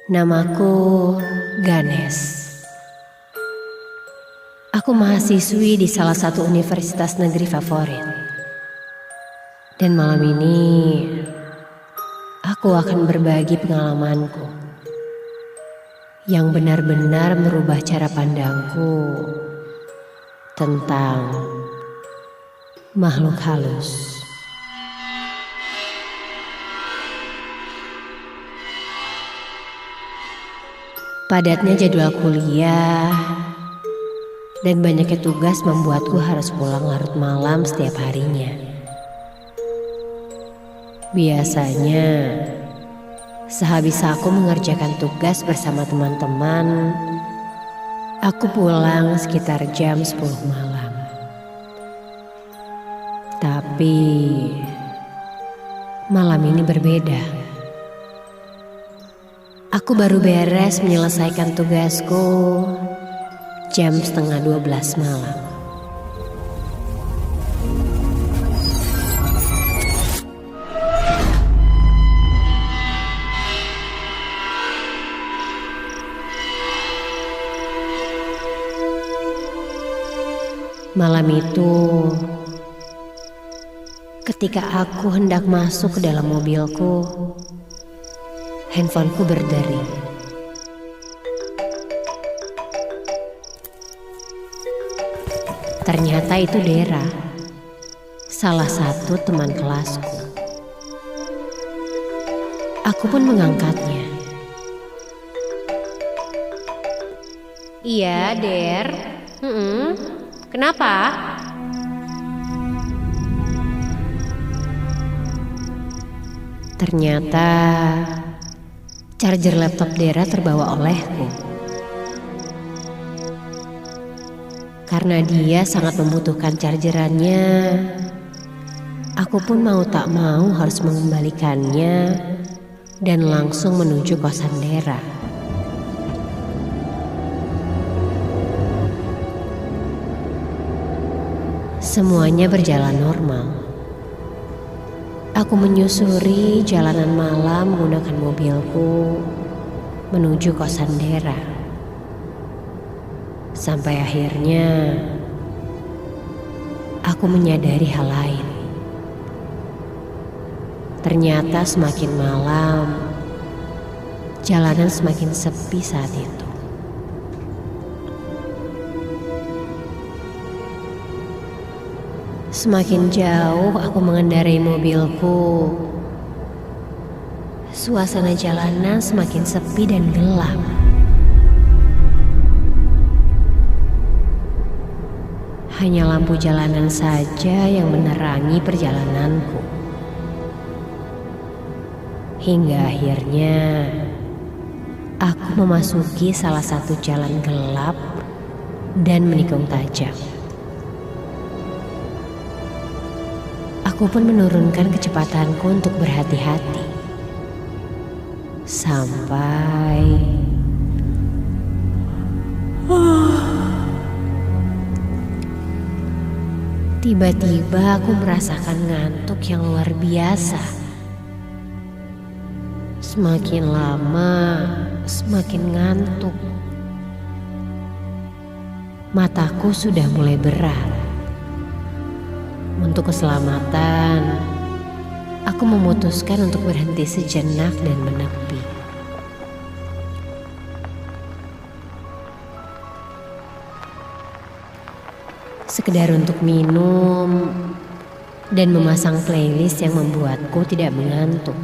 Namaku Ganes. Aku mahasiswi di salah satu universitas negeri favorit. Dan malam ini aku akan berbagi pengalamanku yang benar-benar merubah cara pandangku tentang makhluk halus. Padatnya jadwal kuliah dan banyaknya tugas membuatku harus pulang larut malam setiap harinya. Biasanya, sehabis aku mengerjakan tugas bersama teman-teman, aku pulang sekitar jam 10 malam. Tapi, malam ini berbeda. Aku baru beres menyelesaikan tugasku jam setengah 12 malam. Malam itu, ketika aku hendak masuk ke dalam mobilku, handphoneku berdering. Ternyata itu Dera, salah satu teman kelasku. Aku pun mengangkatnya. Iya, Der. Kenapa? Ternyata charger laptop Dera terbawa olehku. Karena dia sangat membutuhkan chargerannya, aku pun mau tak mau harus mengembalikannya dan langsung menuju kosan Dera. Semuanya berjalan normal. Aku menyusuri jalanan malam menggunakan mobilku menuju kosan Dera. Sampai akhirnya aku menyadari hal lain. Ternyata semakin malam, jalanan semakin sepi saat itu. Semakin jauh aku mengendarai mobilku, suasana jalanan semakin sepi dan gelap. Hanya lampu jalanan saja yang menerangi perjalananku. Hingga akhirnya aku memasuki salah satu jalan gelap dan menikung tajam. Aku pun menurunkan kecepatanku untuk berhati-hati. Sampai tiba-tiba aku merasakan ngantuk yang luar biasa. Semakin lama, semakin ngantuk. Mataku sudah mulai berat. Untuk keselamatan, aku memutuskan untuk berhenti sejenak dan menepi. Sekedar untuk minum dan memasang playlist yang membuatku tidak mengantuk.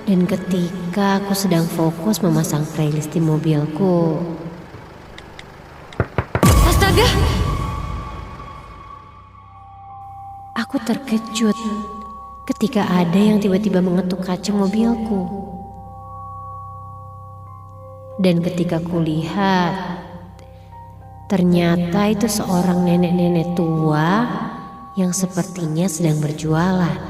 Dan ketika aku sedang fokus memasang playlist di mobilku, astaga! Aku terkejut ketika ada yang tiba-tiba mengetuk kaca mobilku. Dan ketika kulihat, ternyata itu seorang nenek-nenek tua yang sepertinya sedang berjualan.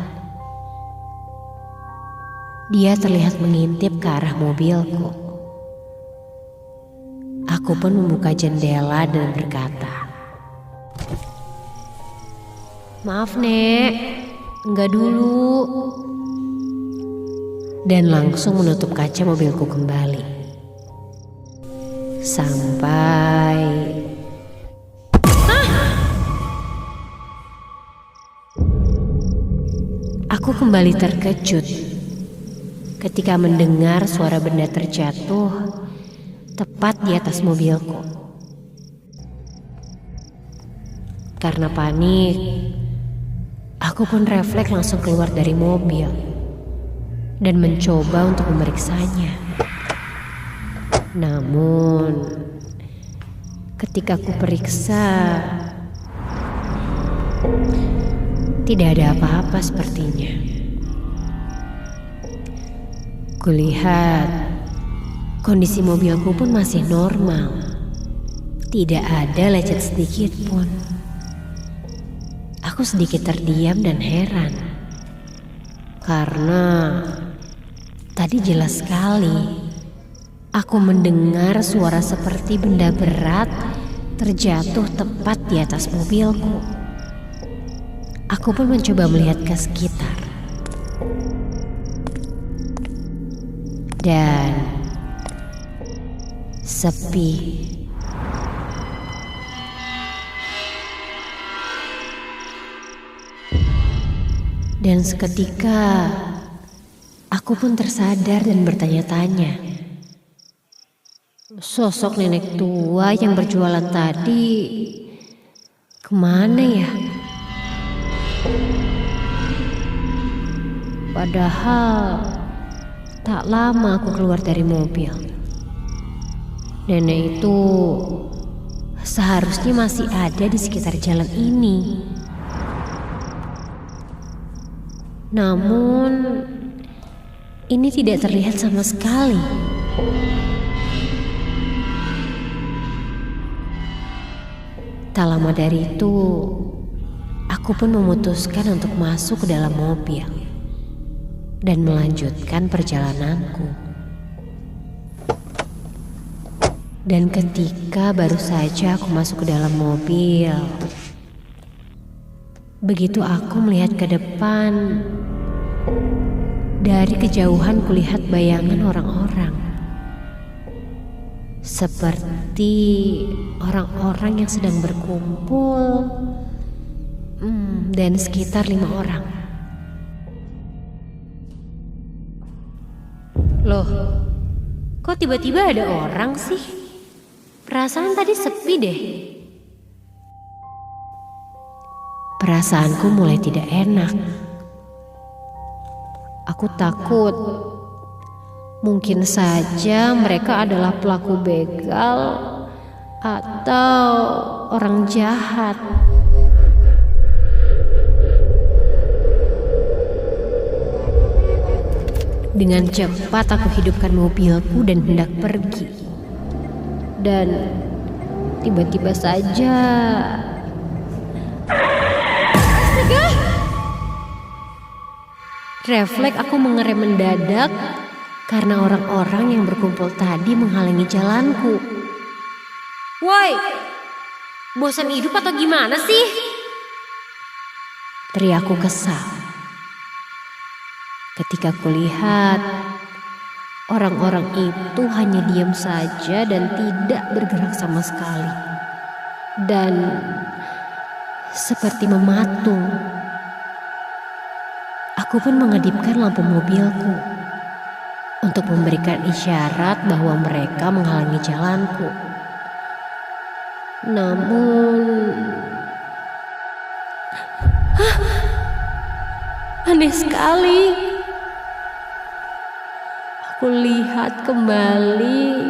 Dia terlihat mengintip ke arah mobilku. Aku pun membuka jendela dan berkata, "Maaf, Nek, enggak dulu." dan langsung menutup kaca mobilku kembali. Sampai aku kembali terkejut ketika mendengar suara benda terjatuh tepat di atas mobilku. Karena panik, aku pun refleks langsung keluar dari mobil dan mencoba untuk memeriksanya. Namun, ketika aku periksa, tidak ada apa-apa sepertinya. Kulihat kondisi mobilku pun masih normal. Tidak ada lecet sedikit pun. Aku sedikit terdiam dan heran. Karena tadi jelas sekali aku mendengar suara seperti benda berat terjatuh tepat di atas mobilku. Aku pun mencoba melihat ke sekitar. Dan sepi. Dan seketika aku pun tersadar dan bertanya-tanya. Sosok nenek tua yang berjualan tadi kemana ya? Padahal tak lama aku keluar dari mobil. Nenek itu seharusnya masih ada di sekitar jalan ini. Namun ini tidak terlihat sama sekali. Tak lama dari itu, aku pun memutuskan untuk masuk ke dalam mobil dan melanjutkan perjalananku. Dan ketika baru saja aku masuk ke dalam mobil, begitu aku melihat ke depan, dari kejauhan kulihat bayangan orang-orang. Seperti orang-orang yang sedang berkumpul, dan sekitar 5 orang. Loh, kok tiba-tiba ada orang sih? Perasaan tadi sepi deh. Perasaanku mulai tidak enak. Aku takut mungkin saja mereka adalah pelaku begal atau orang jahat. Dengan cepat aku hidupkan mobilku dan hendak pergi. Dan tiba-tiba saja refleks aku mengerem mendadak karena orang-orang yang berkumpul tadi menghalangi jalanku. Woi, bosan hidup atau gimana sih? Teriakku kesal ketika kulihat orang-orang itu hanya diam saja dan tidak bergerak sama sekali. Dan seperti mematung. Aku pun mengedipkan lampu mobilku untuk memberikan isyarat bahwa mereka menghalangi jalanku. Namun, aneh sekali. Aku lihat kembali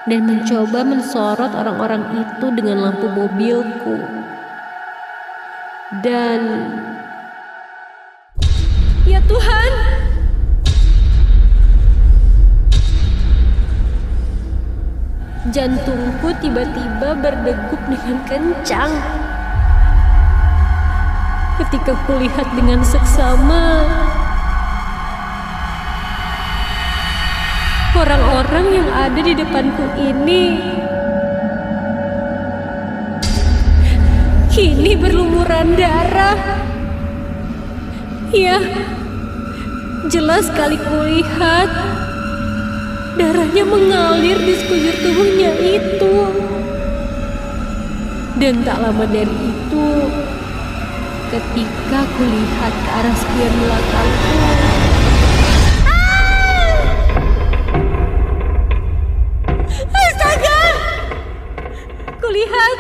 dan mencoba mensorot orang-orang itu dengan lampu mobilku. Dan ya Tuhan, jantungku tiba-tiba berdegup dengan kencang ketika kulihat dengan seksama orang-orang yang ada di depanku ini kini berlumuran darah. Ya, Jelas sekali kulihat darahnya mengalir di sekujur tubuhnya itu. Dan tak lama dari itu, ketika kulihat ke arah spion belakangku, astaga! Kulihat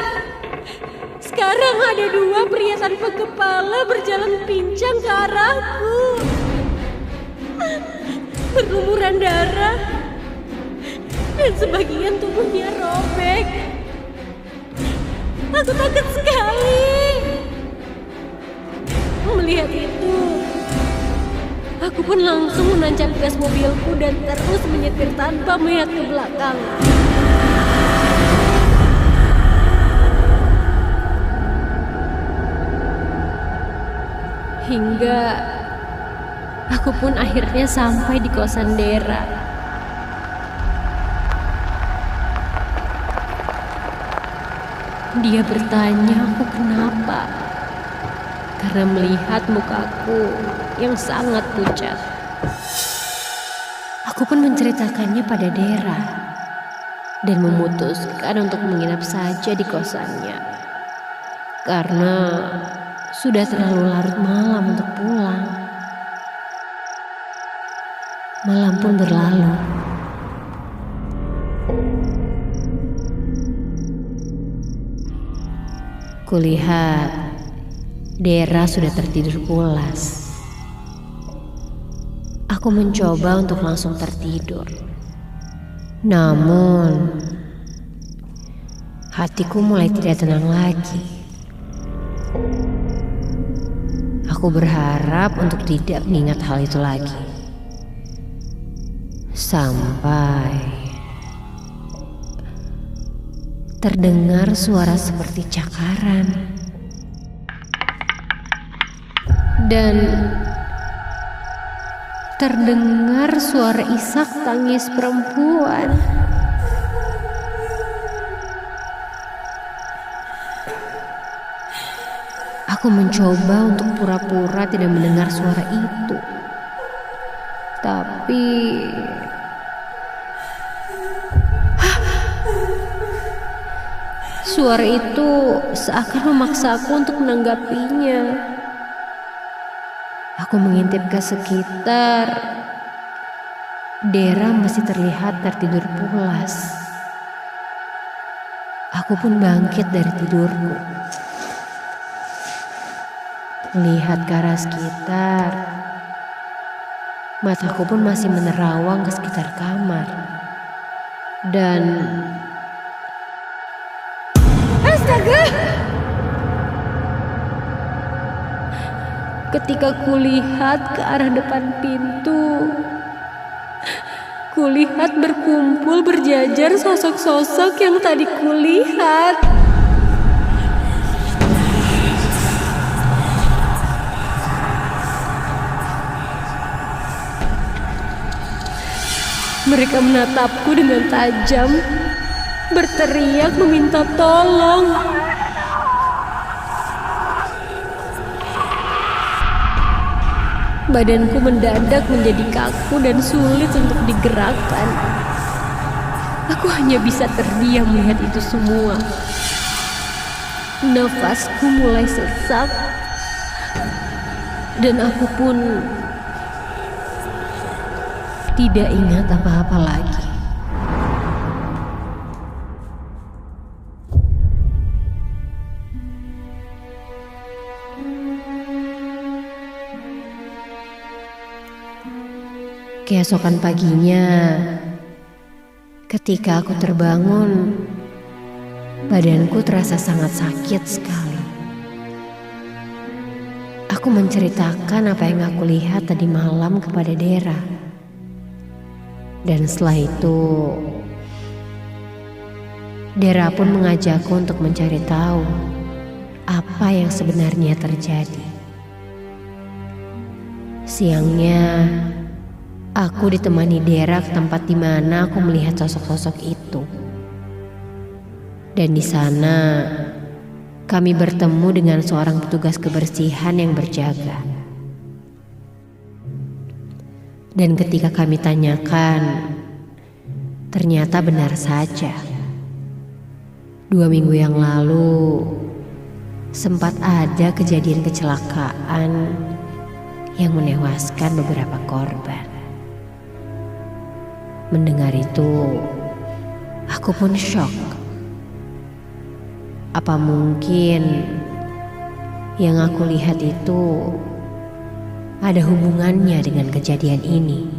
sekarang ada dua pria tanpa kepala berjalan pincang ke arahku. Berlumuran darah dan sebagian tubuhnya robek. Aku takut sekali. Melihat itu, aku pun langsung menancap gas mobilku dan terus menyetir tanpa melihat ke belakang. Hingga aku pun akhirnya sampai di kosan Dera. Dia bertanya aku kenapa, karena melihat mukaku yang sangat pucat. Aku pun menceritakannya pada Dera dan memutuskan untuk menginap saja di kosannya, karena sudah terlalu larut malam untuk pulang. Malam pun berlalu. Kulihat Dera sudah tertidur pulas. Aku mencoba untuk langsung tertidur. Namun hatiku mulai tidak tenang lagi. Aku berharap untuk tidak mengingat hal itu lagi. Sampai terdengar suara seperti cakaran. Dan terdengar suara isak tangis perempuan. Aku mencoba untuk pura-pura tidak mendengar suara itu. Tapi suara itu seakan memaksaku untuk menanggapinya. Aku mengintip ke sekitar. Dera masih terlihat tertidur pulas. Aku pun bangkit dari tidurku. Melihat ke arah sekitar, mataku pun masih menerawang ke sekitar kamar. Dan astaga! Ketika kulihat ke arah depan pintu, kulihat berkumpul berjajar sosok-sosok yang tadi kulihat. Mereka menatapku dengan tajam, berteriak meminta tolong. Badanku mendadak menjadi kaku dan sulit untuk digerakkan. Aku hanya bisa terdiam melihat itu semua. Nafasku mulai sesak, dan aku pun tidak ingat apa-apa lagi. Keesokan paginya, ketika aku terbangun, badanku terasa sangat sakit sekali. Aku menceritakan apa yang aku lihat tadi malam kepada Dera. Dan setelah itu, Dera pun mengajakku untuk mencari tahu apa yang sebenarnya terjadi. Siangnya, aku ditemani Dera ke tempat di mana aku melihat sosok-sosok itu. Dan di sana, kami bertemu dengan seorang petugas kebersihan yang berjaga. Dan ketika kami tanyakan, ternyata benar saja. 2 minggu yang lalu, sempat ada kejadian kecelakaan yang menewaskan beberapa korban. Mendengar itu, aku pun syok. Apa mungkin yang aku lihat itu ada hubungannya dengan kejadian ini?